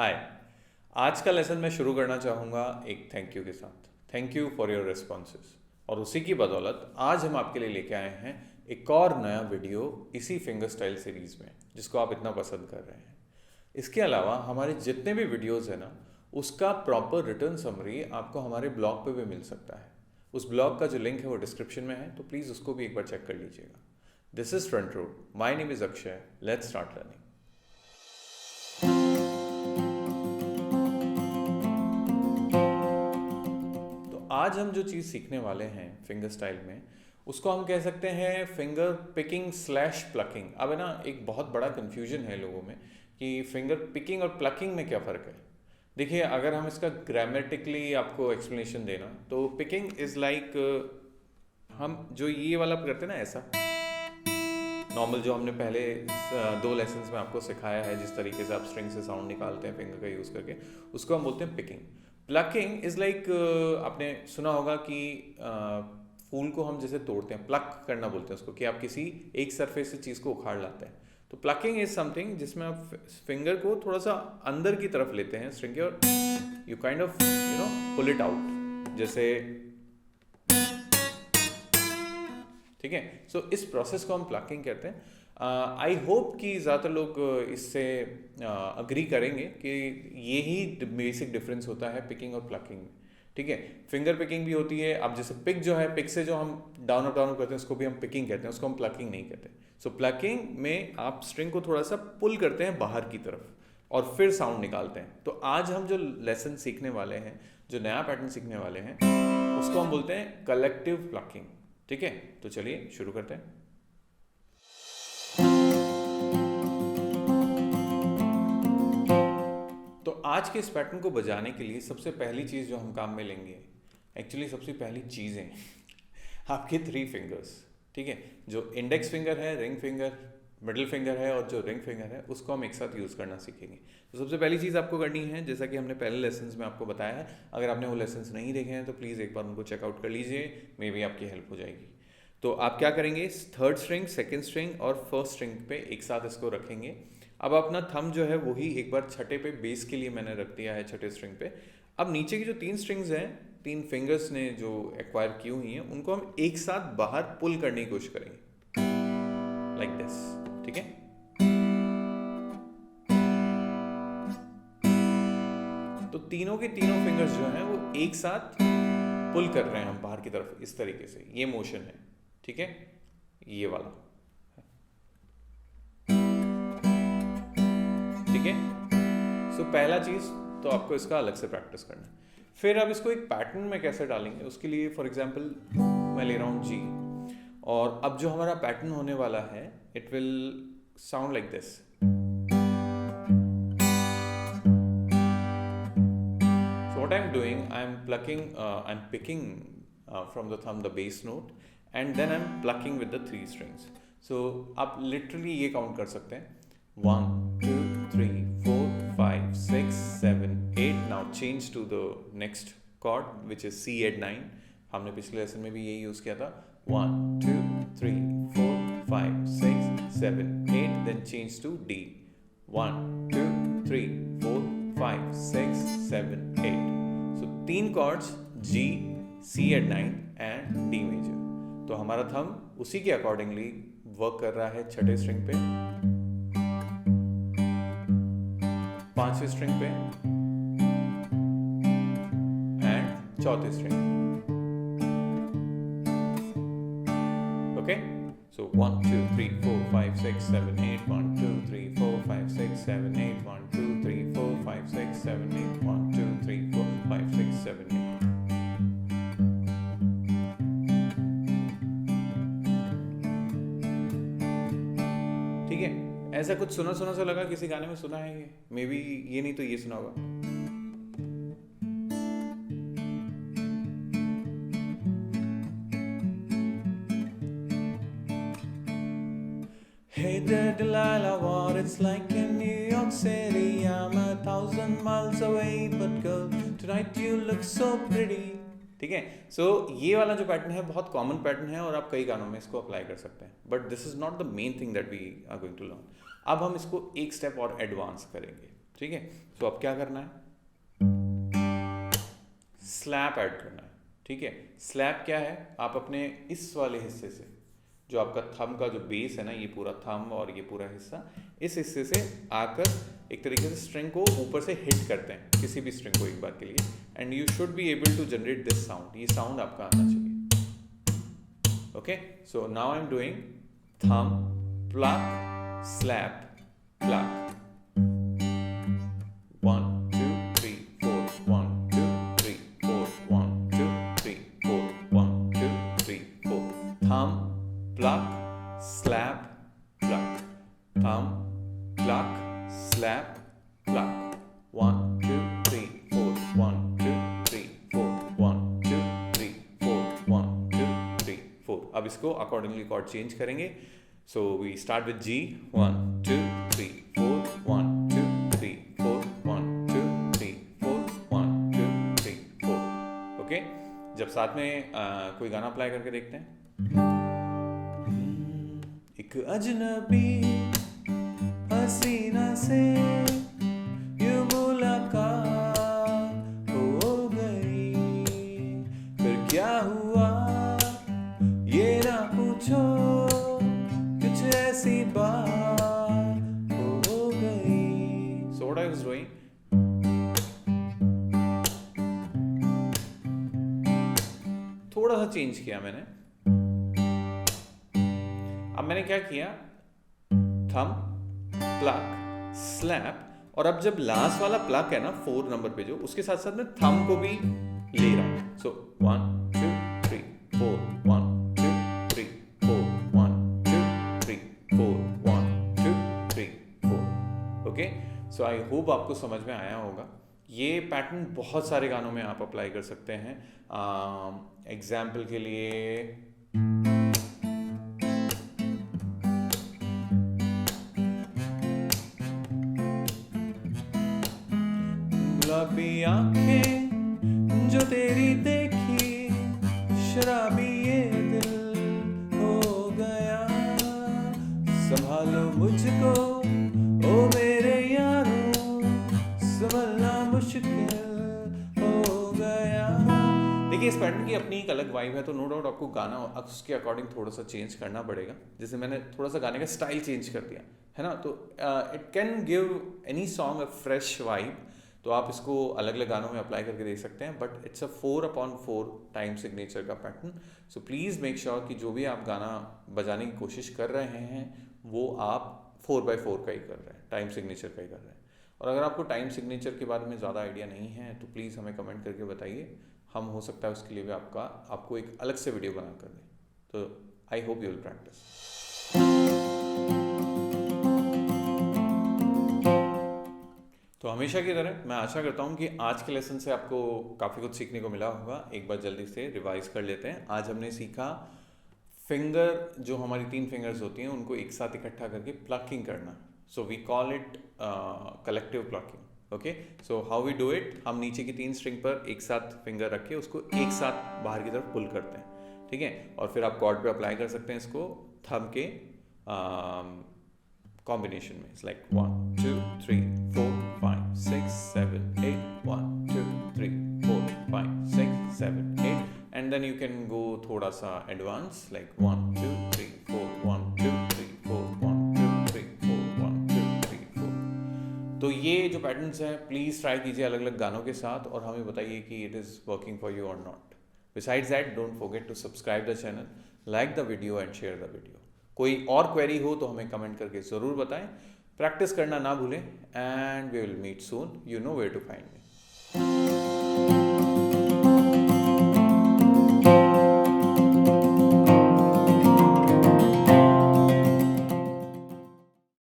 हाय। आज का लेसन मैं शुरू करना चाहूँगा एक थैंक यू के साथ। Thank you for your responses. और उसी की बदौलत आज हम आपके लिए लेके आए हैं एक और नया वीडियो इसी फिंगर स्टाइल सीरीज़ में, जिसको आप इतना पसंद कर रहे हैं। इसके अलावा हमारे जितने भी वीडियोस हैं ना, उसका प्रॉपर रिटर्न समरी आपको हमारे ब्लॉग पे भी मिल सकता है। उस ब्लॉग का जो लिंक है वो डिस्क्रिप्शन में है, तो प्लीज़ उसको भी एक बार चेक कर लीजिएगा। This is front row, my name is Akshay. Let's start learning. आज हम जो चीज़ सीखने वाले हैं फिंगर स्टाइल में, उसको हम कह सकते हैं फिंगर पिकिंग स्लैश प्लकिंग। अब है ना, एक बहुत बड़ा कन्फ्यूजन है लोगों में कि फिंगर पिकिंग और प्लकिंग में क्या फ़र्क है। देखिए, अगर हम इसका ग्रामेटिकली आपको एक्सप्लेनेशन देना, तो पिकिंग इज़ लाइक हम जो ये वाला करते हैं ना, ऐसा नॉर्मल जो हमने पहले दो लेसन्स में आपको सिखाया है, जिस तरीके से आप स्ट्रिंग से साउंड निकालते हैं फिंगर का यूज़ करके, उसको हम बोलते हैं पिकिंग। प्लकिंग इज़ लाइक आपने सुना होगा कि फूल को हम जैसे तोड़ते हैं, प्लक करना बोलते हैं उसको, कि आप किसी एक सरफेस से चीज़ को उखाड़ लाते हैं। तो प्लकिंग इज समथिंग जिसमें आप फिंगर को थोड़ा सा अंदर की तरफ लेते हैं स्ट्रिंग के, और you kind of pull it out, जैसे, ठीक है। सो इस प्रोसेस को हम प्लकिंग कहते हैं। आई होप कि ज़्यादातर लोग इससे अग्री करेंगे कि यही बेसिक डिफरेंस होता है पिकिंग और प्लकिंग में, ठीक है। फिंगर पिकिंग भी होती है। अब जैसे पिक जो है, पिक से जो हम डाउन अप करते हैं उसको भी हम पिकिंग कहते हैं, उसको हम प्लकिंग नहीं कहते। सो प्लकिंग में आप स्ट्रिंग को थोड़ा सा पुल करते हैं बाहर की तरफ और फिर साउंड निकालते हैं। तो आज हम जो लेसन सीखने वाले हैं, जो नया पैटर्न सीखने वाले हैं, उसको हम बोलते हैं कलेक्टिव प्लकिंग, ठीक है। तो चलिए शुरू करते हैं। तो आज के इस पैटर्न को बजाने के लिए सबसे पहली चीज़ जो हम काम में लेंगे, एक्चुअली सबसे पहली चीज़ें आपके 3 फिंगर्स, ठीक है। जो इंडेक्स फिंगर है, रिंग फिंगर, मिडिल फिंगर है, और जो रिंग फिंगर है, उसको हम एक साथ यूज़ करना सीखेंगे। तो सबसे पहली चीज़ आपको करनी है, जैसा कि हमने पहले लेसन्स में आपको बताया है, अगर आपने वो लेसन्स नहीं देखे हैं तो प्लीज़ एक बार उनको चेकआउट कर लीजिए, मे बी आपकी हेल्प हो जाएगी। तो आप क्या करेंगे, थर्ड स्ट्रिंग, सेकेंड स्ट्रिंग और फर्स्ट स्ट्रिंग पे एक साथ इसको रखेंगे। अब अपना थंब जो है वही एक बार छठे पे, बेस के लिए मैंने रख दिया है छठे स्ट्रिंग पे। अब नीचे की जो 3 स्ट्रिंग्स हैं, 3 फिंगर्स ने जो एक्वायर की हुई हैं, उनको हम एक साथ बाहर पुल करने की कोशिश करेंगे, लाइक दिस, ठीक है। तो तीनों के तीनों फिंगर्स जो हैं वो एक साथ पुल कर रहे हैं हम बाहर की तरफ, इस तरीके से ये मोशन है, ठीक है, ये वाला, ठीक है। सो पहला चीज़ तो आपको इसका अलग से प्रैक्टिस करना है। फिर अब इसको एक पैटर्न में कैसे डालेंगे, उसके लिए फॉर एग्जांपल मैं ले रहा हूँ जी, और अब जो हमारा पैटर्न होने वाला है, it will sound like this. So what I'm doing, I'm picking from the thumb the bass note, and then I'm plucking with the 3 strings. So आप literally ये काउंट कर सकते हैं, 1 2 3 4 5 6 7 8। Now change to the next chord which is C at 9। हमने पिछले lesson में भी यही यूज़ किया था, 1 2 3 4 5 6 7 8। Then change to D, 1 2 3 4 5 6 7 8। So 3 chords, G, C at 9 and D major। तो हमारा थंब उसी के अकॉर्डिंगली वर्क कर रहा है छठे स्ट्रिंग पे, पांचवें स्ट्रिंग पे एंड चौथे स्ट्रिंग, ओके। सो 1 2 3 4 5 6 7 8, 1 2 3 4 5 6 7 8, 1 2 3 4 5 6 7 8, 1 2 3 4 5 6 7 8। ठीक है, ऐसा कुछ सुना सुना सा लगा, किसी गाने में सुना है ये, मे बी ये नहीं तो ये सुना होगा। Hey there Delilah, what it's like in New York City. I'm 1,000 miles away, but girl, tonight you look so pretty. ठीक है। सो ये वाला जो पैटर्न है बहुत कॉमन पैटर्न है, और आप कई गानों में इसको अप्लाई कर सकते हैं, but this is not the main thing that we are going to learn. अब हम इसको एक स्टेप और एडवांस करेंगे, ठीक है। तो अब क्या करना है, स्लैप ऐड करना है, ठीक है। स्लैप क्या है, आप अपने इस वाले हिस्से से, जो आपका थंब का जो बेस है ना, ये पूरा थंब और ये पूरा हिस्सा, इस हिस्से से आकर एक तरीके से स्ट्रिंग को ऊपर से हिट करते हैं, किसी भी स्ट्रिंग को एक बार के लिए, and you should be able to generate this sound. ये साउंड आपका आना चाहिए। Okay, so now I am doing thumb pluck slap pluck, 1 2 3 4 1 2 3 4 1 2 3 4 1 2 3 4, thumb pluck slap pluck, thumb pluck slap pluck, 1 2 3 4 1 2 3 4 1 2 3 4 1 2 3 4। अब इसको अकॉर्डिंगली कॉर्ड चेंज करेंगे। So we start with G, 1 2 3 4 1 2 3 4 1 2 3 4 1 2 3 4। Okay, जब साथ में कोई गाना अप्लाई करके देखते हैं। एक अजनबी हसीना से यूं मुलाकात हो गई, फिर क्या हुआ ये ना पूछो, कुछ ऐसी बात हो गई। So what I was doing, थोड़ा सा चेंज किया मैंने। अब मैंने क्या किया, थंब प्लक स्लैप, और अब जब लास्ट वाला प्लक है ना 4 नंबर पे जो, उसके साथ साथ मैं थंब को भी ले रहा हूं। सो 1 2 3 4 1 2 3 4 1 2 3 4 1 2 3 4। ओके, सो आई होप आपको समझ में आया होगा। ये पैटर्न बहुत सारे गानों में आप अप्लाई कर सकते हैं। एग्जाम्पल के लिए गुलाबी आंखें जो तेरी देखी, शराबी ये दिल हो गया, संभालो मुझको ओ मेरे यारों, संभलना मुश्किल हो गया। देखिए, इस पैटर्न की अपनी एक अलग वाइब है, तो नो डाउट आपको गाना उसके अकॉर्डिंग थोड़ा सा चेंज करना पड़ेगा। जैसे मैंने थोड़ा सा गाने का स्टाइल चेंज कर दिया है ना, तो it can give any song a fresh vibe. तो आप इसको अलग अलग गानों में अप्लाई करके देख सकते हैं, but it's a 4/4 time signature का pattern. So please make sure कि जो भी आप गाना बजाने की कोशिश कर रहे हैं वो आप 4/4 का ही कर रहे हैं, टाइम सिग्नेचर का ही कर रहे हैं। और अगर आपको टाइम सिग्नेचर के बारे में ज़्यादा आइडिया नहीं है तो प्लीज़ हमें कमेंट करके बताइए, हम हो सकता है उसके लिए भी आपको एक अलग से वीडियो बना कर दें। तो I hope you will practice. तो हमेशा की तरह मैं आशा करता हूँ कि आज के लेसन से आपको काफ़ी कुछ सीखने को मिला होगा। एक बार जल्दी से रिवाइज कर लेते हैं। आज हमने सीखा फिंगर, जो हमारी 3 फिंगर्स होती हैं उनको एक साथ इकट्ठा करके प्लकिंग करना। So we call it collective plucking. Okay, so how we do it, हम नीचे की 3 स्ट्रिंग पर एक साथ फिंगर रख के उसको एक साथ बाहर की तरफ पुल करते हैं, ठीक है। और फिर आप कॉर्ड पे अप्लाई कर सकते हैं इसको थंब के कॉम्बिनेशन में। It's like 1 2 3 4 5 6 7 8 1 2 3 4 5 6 7 8, and then you can go थोड़ा सा एडवांस, लाइक 1 2 3 4 1 2 3 4 1 2 3 4 1 2 3 4। तो ये जो पैटर्न्स हैं प्लीज़ ट्राई कीजिए अलग अलग गानों के साथ, और हमें बताइए कि it is working for you और not. Besides that, don't forget to subscribe the channel, like the video and share the video. कोई और क्वेरी हो तो हमें कमेंट करके ज़रूर बताएं। प्रैक्टिस करना ना भूलें, and we will meet soon. You know where to find me.